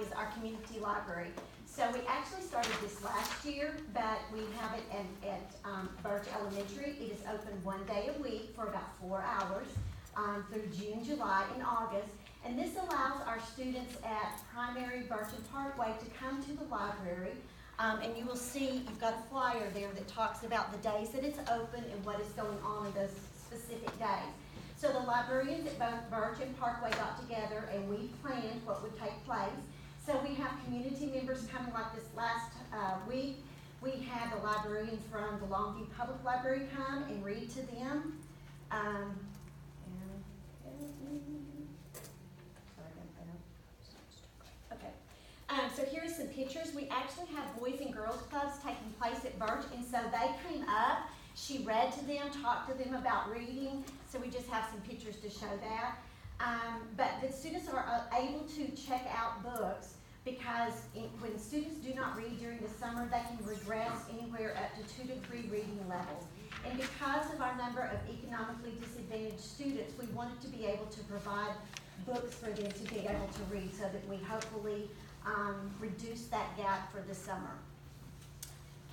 is our community library. So we actually started this last year, but we have it at Birch Elementary. It is open one day a week for about 4 hours through June, July, and August. And this allows our students at Primary Birch and Parkway to come to the library. And you will see, you've got a flyer there that talks about the days that it's open and what is going on in those specific days. So the librarians at both Birch and Parkway got together and we planned what would take place. So we have community members coming like this last week. We had the librarians from the Longview Public Library come and read to them. So here are some pictures. We actually have boys and girls clubs taking place at Birch, and so they came up. She read to them, talked to them about reading, so we just have some pictures to show that. But the students are able to check out books because when students do not read during the summer, they can regress anywhere up to 2 to 3 reading levels. And because of our number of economically disadvantaged students, we wanted to be able to provide books for them to be able to read so that we hopefully reduce that gap for the summer.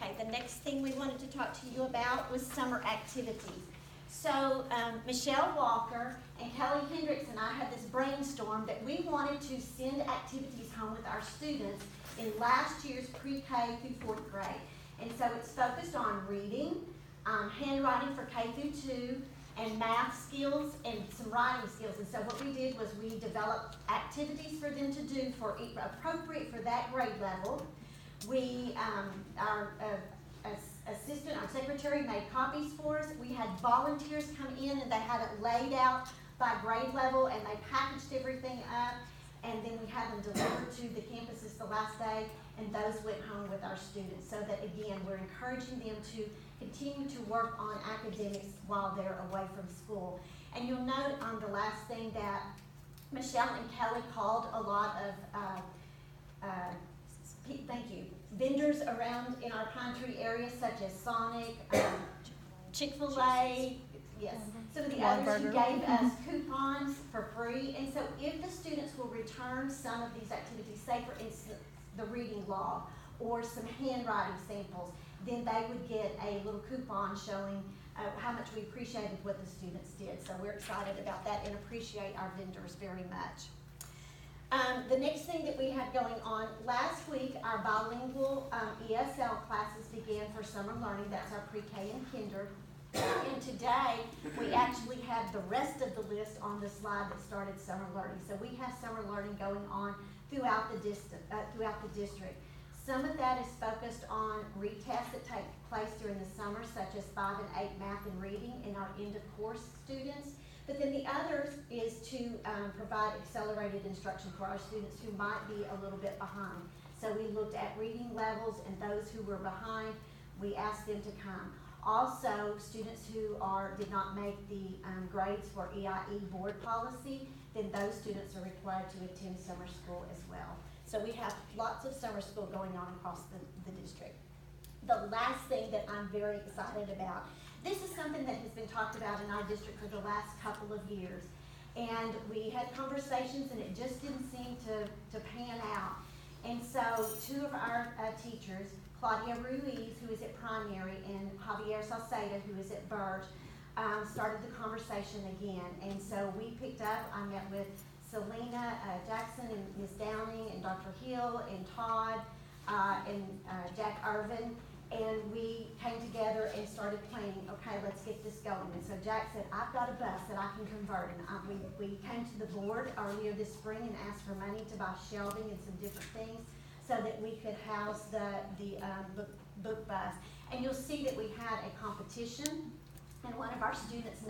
Okay, the next thing we wanted to talk to you about was summer activities. So Michelle Walker and Kelly Hendricks and I had this brainstorm that we wanted to send activities home with our students in last year's pre-K through 4th grade. And so it's focused on reading, handwriting for K through 2, and math skills and some writing skills. And so what we did was we developed activities for them to do for appropriate for that grade level. We, our assistant, our secretary made copies for us. We had volunteers come in and they had it laid out by grade level and they packaged everything up. And then we had them delivered to the campuses the last day, and those went home with our students. So that again, we're encouraging them to continue to work on academics while they're away from school. And you'll note on the last thing that Michelle and Kelly called a lot of, thank you, vendors around in our Pine Tree area, such as Sonic, Chick-fil-A, yes, some of the others who gave us coupons for free. And so if the students will return some of these activities, say for instance, the reading log or some handwriting samples, then they would get a little coupon showing how much we appreciated what the students did. So we're excited about that and appreciate our vendors very much. The next thing that we have going on, last week our bilingual ESL classes began for summer learning. That's our pre-K and kinder. And today we actually have the rest of the list on the slide that started summer learning. So we have summer learning going on throughout the district. Some of that is focused on retests that take place during the summer, such as 5 and 8 math and reading in our end of course students. But then the others is to provide accelerated instruction for our students who might be a little bit behind. So we looked at reading levels, and those who were behind, we asked them to come. Also, students who did not make the grades for EIE board policy, then those students are required to attend summer school as well. So we have lots of summer school going on across the district. The last thing that I'm very excited about, this is something that has been talked about in our district for the last couple of years. And we had conversations and it just didn't seem to pan out. And so 2 of our teachers, Claudia Ruiz, who is at primary, and Javier Salceda, who is at Birch, started the conversation again. And so we picked up, I met with Selena Jackson and Ms. Downing and Dr. Hill and Todd and Jack Irvin, and we came together and started planning, okay, let's get this going. And so Jack said, I've got a bus that I can convert. And we came to the board earlier this spring and asked for money to buy shelving and some different things so that we could house the book bus. And you'll see that we had a competition, and one of our students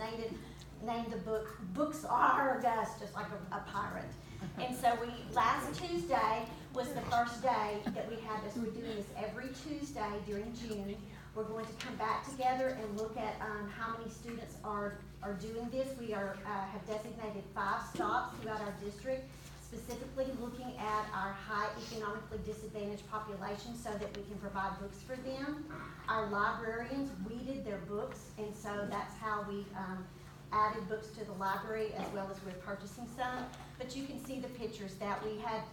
named the book Books Are Gus, just like a pirate. And so last Tuesday was the first day that we had this. We're doing this every Tuesday during June. We're going to come back together and look at how many students are doing this. We have designated 5 stops throughout our district, specifically looking at our high economically disadvantaged population so that we can provide books for them. Our librarians weeded their books, and so that's how we added books to the library, as well as we're purchasing some. But you can see the pictures that we had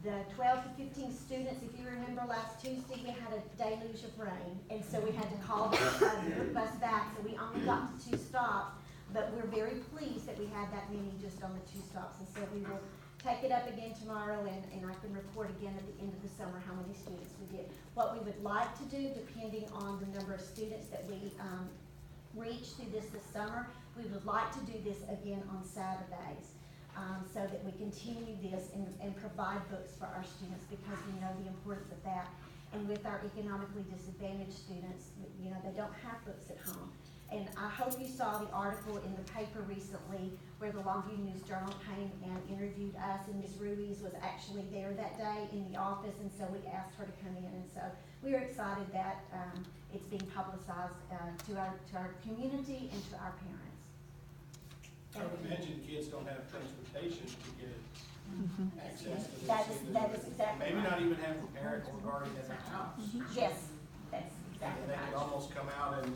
the 12 to 15 students, if you remember last Tuesday, we had a deluge of rain, and so we had to call the bus back, so we only got to 2 stops, but we're very pleased that we had that many just on the 2 stops, and so we will take it up again tomorrow, and I can report again at the end of the summer how many students we get. What we would like to do, depending on the number of students that we reach through this summer, we would like to do this again on Saturdays. So that we continue this and provide books for our students, because we know the importance of that. And with our economically disadvantaged students, you know, they don't have books at home. And I hope you saw the article in the paper recently where the Longview News Journal came and interviewed us, and Ms. Ruiz was actually there that day in the office, and so we asked her to come in. And so we are excited that it's being publicized to our community and to our parents. I would imagine kids don't have transportation to get access to this. That is exactly Maybe right. not even have a parent or guardian at their house. Yes, that's exactly They could right. almost come out in,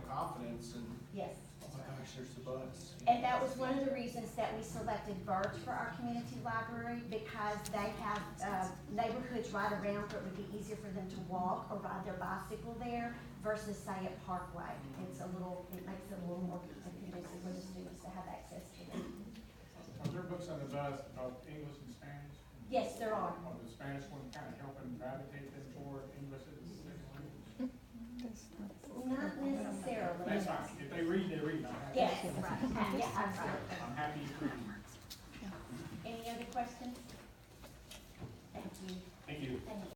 confidence and, Yes. oh my gosh, there's the bus. And that was one of the reasons that we selected Birch for our community library, because they have neighborhoods right around where it would be easier for them to walk or ride their bicycle there versus say at Parkway. It makes it a little more conducive for the students to have access to them. Are there books on the bus about English and Spanish? Yes, there are. Or the Spanish one kind of helping gravitate them